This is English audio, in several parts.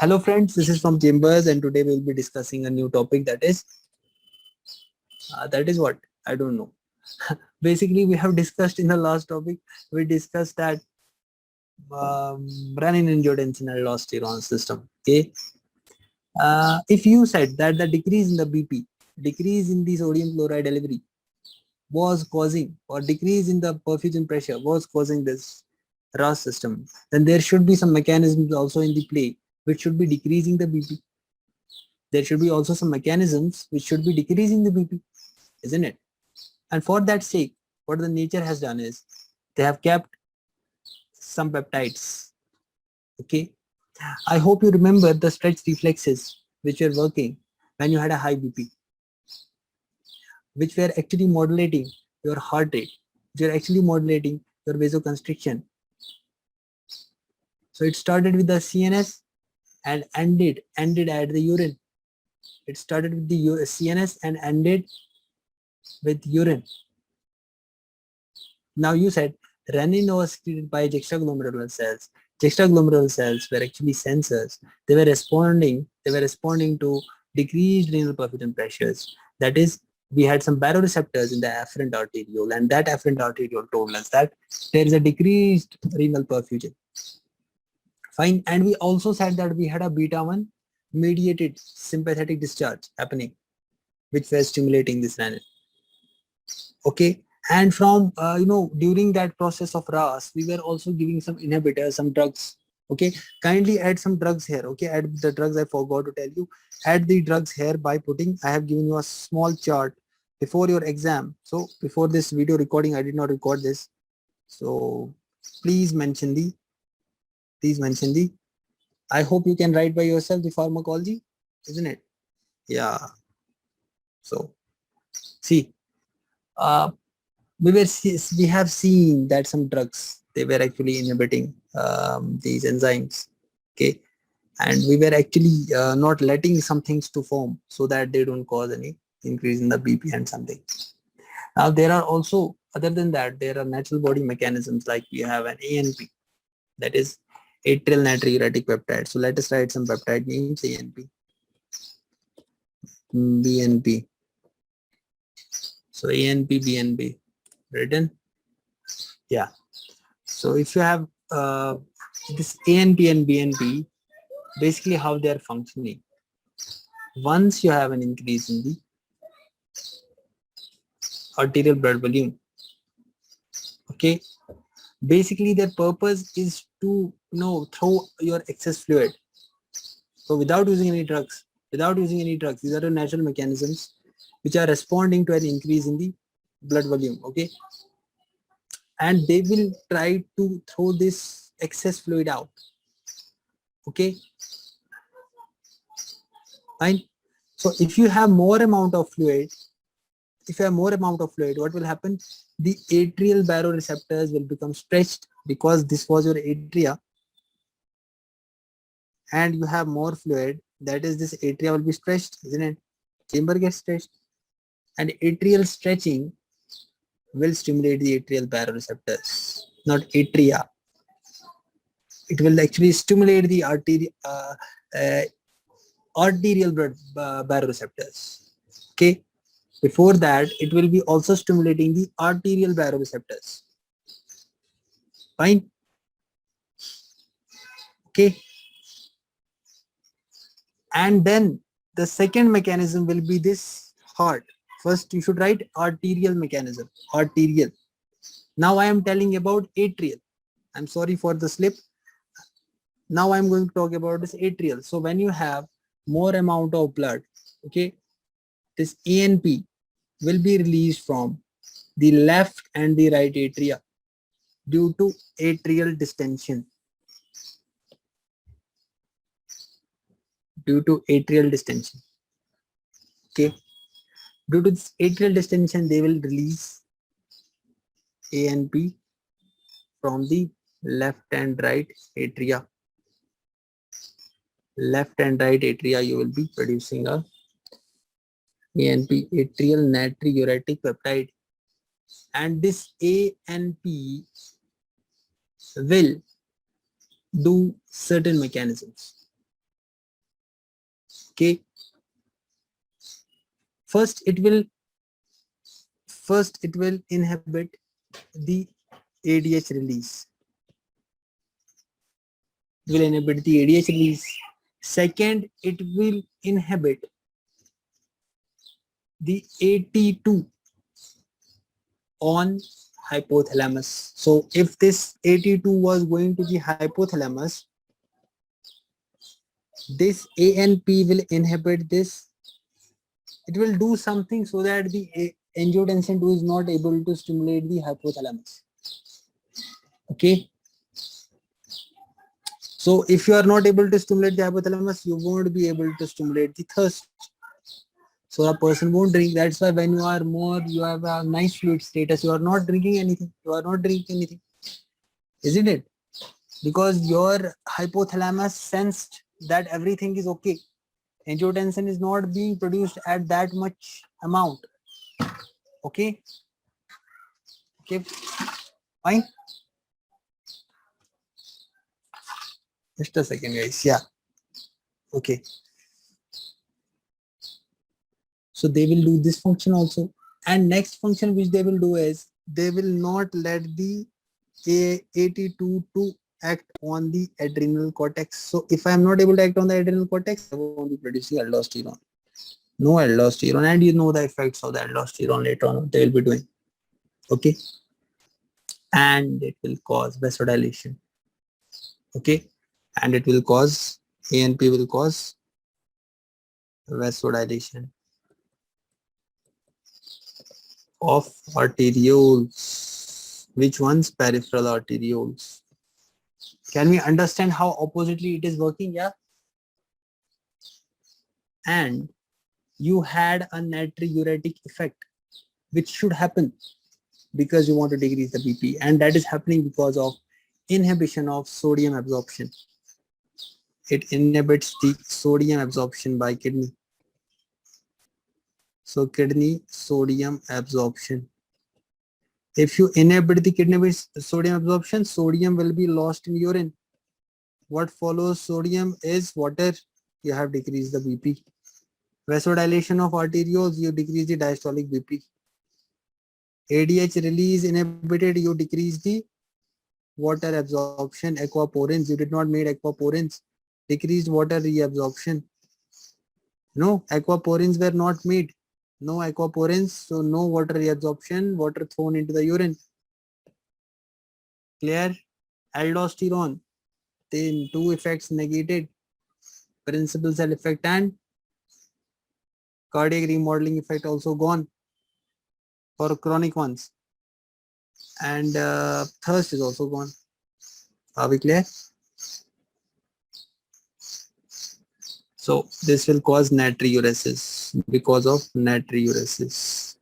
Hello friends, this is from Chambers and today we will be discussing a new topic that is what? I don't know. Basically we have discussed in the last topic, we discussed that renin-angiotensin aldosterone system. Okay. If you said that the decrease in the BP, decrease in the sodium chloride delivery was causing or decrease in the perfusion pressure was causing this RAS system, then there should be some mechanisms also in the play which should be decreasing the BP. There should be also some mechanisms which should be decreasing the BP, isn't it? And for that sake, what the nature has done is they have kept some peptides. Okay. I hope you remember the stretch reflexes which were working when you had a high BP, which were actually modulating your heart rate, which were actually modulating your vasoconstriction. So it started with the CNS and ended at the urine. It started with the CNS and ended with urine. Now you said renin was secreted by juxtaglomerular cells. Juxtaglomerular cells were actually sensors. They were responding to decreased renal perfusion pressures. That is, we had some baroreceptors in the afferent arteriole, and that afferent arteriole told us that there is a decreased renal perfusion. Fine. And we also said that we had a beta 1 mediated sympathetic discharge happening, which was stimulating this renin. Okay. And from during that process of RAS, we were also giving some inhibitors, some drugs. Okay, kindly add some drugs here. Okay, add the drugs. I forgot to tell you. Add the drugs here by putting. I have given you a small chart before your exam. So before this video recording, I did not record this. So please mention the. Please mention the. I hope you can write by yourself the pharmacology, isn't it? Yeah. So see. We have seen that some drugs, they were actually inhibiting these enzymes. Okay, and we were actually not letting some things to form so that they don't cause any increase in the BP and something. Now there are also, other than that, there are natural body mechanisms like we have an ANP, that is atrial natriuretic peptide. So let us write some peptide names. ANP, BNP. So ANP, BNP written. Yeah. So if you have this ANP and BNP, basically how they are functioning. Once you have an increase in the arterial blood volume, okay, basically their purpose is to throw your excess fluid. So without using any drugs, these are the natural mechanisms which are responding to an increase in the blood volume. Okay, and they will try to throw this excess fluid out. Okay, fine. So if you have more amount of fluid, what will happen? The atrial baroreceptors will become stretched because this was your atria, and you have more fluid. That is, this atria will be stretched, isn't it? Chamber gets stretched, and atrial stretching will stimulate the atrial baroreceptors, not atria. It will actually stimulate the arterial blood baroreceptors. Okay. Before that, it will be also stimulating the arterial baroreceptors. Fine. Okay. And then the second mechanism will be this heart. First, you should write arterial mechanism. Arterial. Now I am telling about atrial. I'm sorry for the slip. Now I'm going to talk about this atrial. So when you have more amount of blood, okay, this ANP will be released from the left and the right atria due to atrial distension. Okay, due to this atrial distension, they will release ANP from the left and right atria. Left and right atria, you will be producing a ANP, atrial natriuretic peptide, and this ANP will do certain mechanisms. Okay. First it will inhibit the ADH release. It will inhibit the ADH release. Second, it will inhibit the AT2 on hypothalamus. So if this AT2 was going to the hypothalamus, this ANP will inhibit this. It will do something so that the angiotensin 2 is not able to stimulate the hypothalamus. Okay. So if you are not able to stimulate the hypothalamus, you won't be able to stimulate the thirst. So a person won't drink. That's why when you have a nice fluid status, you are not drinking anything. You are not drinking anything, isn't it? Because your hypothalamus sensed that everything is okay. Angiotensin is not being produced at that much amount. Okay. Okay. Fine. Just a second, guys. Yeah. Okay. So they will do this function also. And next function which they will do is they will not let the AT2 to act on the adrenal cortex. So if I am not able to act on the adrenal cortex, I won't be producing aldosterone. No aldosterone, and you know the effects of the aldosterone later on they will be doing. Okay. And it will cause vasodilation. Okay. And it will cause ANP will cause vasodilation of arterioles. Which ones? Peripheral arterioles. Can we understand how oppositely it is working? Yeah. And you had a natriuretic effect, which should happen because you want to decrease the BP, and that is happening because of inhibition of sodium absorption. It inhibits the sodium absorption by kidney. So kidney sodium absorption. If you inhibit the kidney sodium absorption, sodium will be lost in urine. What follows sodium is water. You have decreased the BP. Vasodilation of arterioles, you decrease the diastolic BP. ADH release inhibited, you decrease the water absorption. Aquaporins, you did not make aquaporins. Decreased water reabsorption. No, aquaporins were not made. No aquaporins, so no water reabsorption, water thrown into the urine. Clear? Aldosterone, then two effects negated. Principal cell effect and cardiac remodeling effect also gone for chronic ones. And thirst is also gone. Are we clear? So this will cause natriuresis because of natriuresis.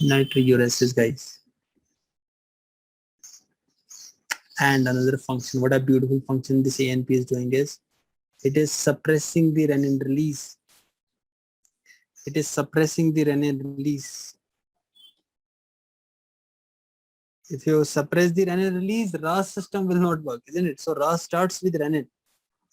Natriuresis, guys. And another function, what a beautiful function this ANP is doing is, it is suppressing the renin release. It is suppressing the renin release. If you suppress the renin release, RAS system will not work, isn't it? So RAS starts with renin.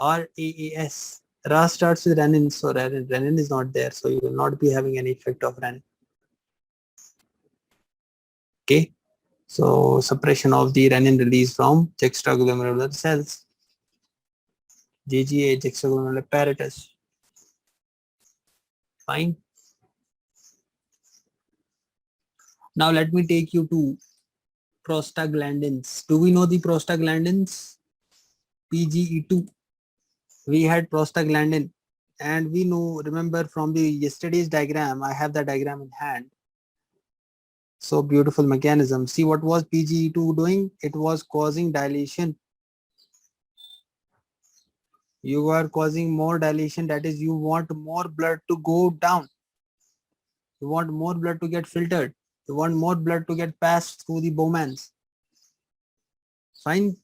RAAS. RAS starts with renin, so renin is not there, so you will not be having any effect of renin. Okay, so suppression of the renin release from juxtaglomerular cells, JGA, juxtaglomerular apparatus. Fine. Now let me take you to prostaglandins. Do we know the prostaglandins? PGE2. We had prostaglandin, and we know, remember from the yesterday's diagram, I have the diagram in hand. So beautiful mechanism. See what was PGE2 doing? It was causing dilation. You are causing more dilation, that is you want more blood to go down. You want more blood to get filtered. You want more blood to get passed through the Bowmans. Fine.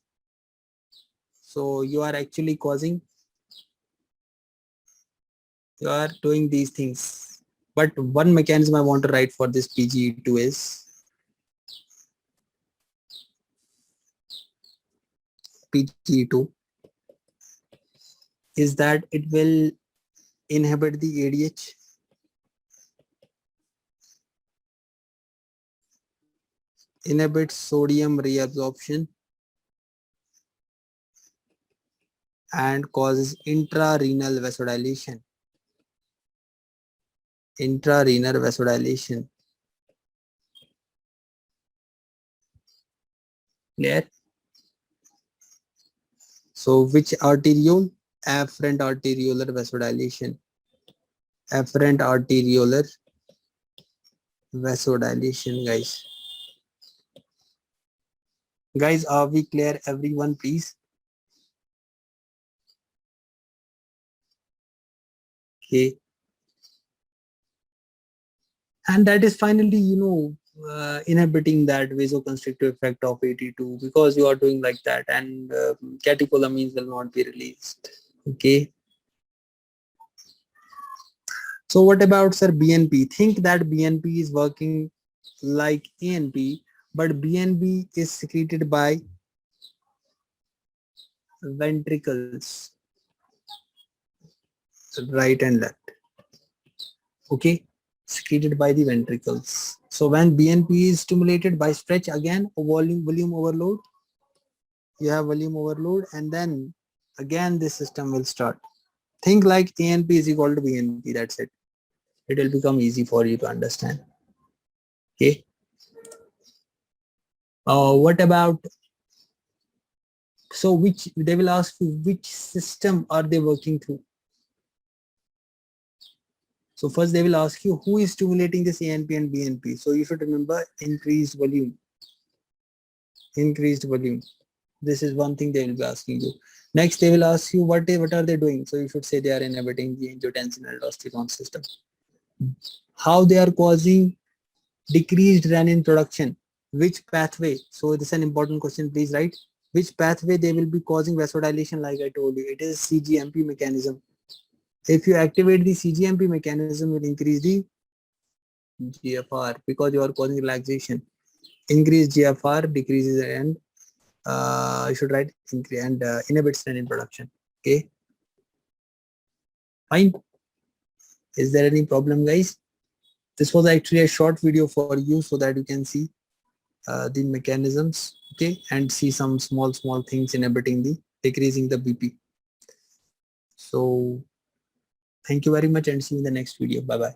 So you are actually causing, you are doing these things. But one mechanism I want to write for this PGE2 is PGE2 is that it will inhibit the ADH, inhibits sodium reabsorption, and causes intrarenal vasodilation. Intrarenal vasodilation. Clear? So which arteriole? Afferent arteriolar vasodilation. Afferent arteriolar vasodilation, guys. Guys, are we clear? Everyone, please. Okay. And that is finally, inhibiting that vasoconstrictive effect of AT2 because you are doing like that, and catecholamines will not be released. Okay. So what about, sir, BNP? Think that BNP is working like ANP, but BNP is secreted by ventricles, right and left. Okay, secreted by the ventricles. So when BNP is stimulated by stretch, again volume overload, you have volume overload, and then again this system will start. Think like ANP is equal to BNP, that's it. It will become easy for you to understand. Okay. What about, so which, they will ask you which system are they working through. So first they will ask you who is stimulating this ANP and BNP. So you should remember increased volume. Increased volume. This is one thing they will be asking you. Next they will ask you what are they doing. So you should say they are inhibiting the angiotensin aldosterone system. How they are causing decreased renin production. Which pathway? So this is an important question, please write. Which pathway they will be causing vasodilation? Like I told you, it is CGMP mechanism. If you activate the CGMP mechanism, will increase the GFR because you are causing relaxation. Increase GFR, decreases, and you should write increase and inhibits renin production. Okay, fine. Is there any problem, guys? This was actually a short video for you so that you can see the mechanisms, okay, and see some small things inhibiting the decreasing the BP. So thank you very much and see you in the next video. Bye bye.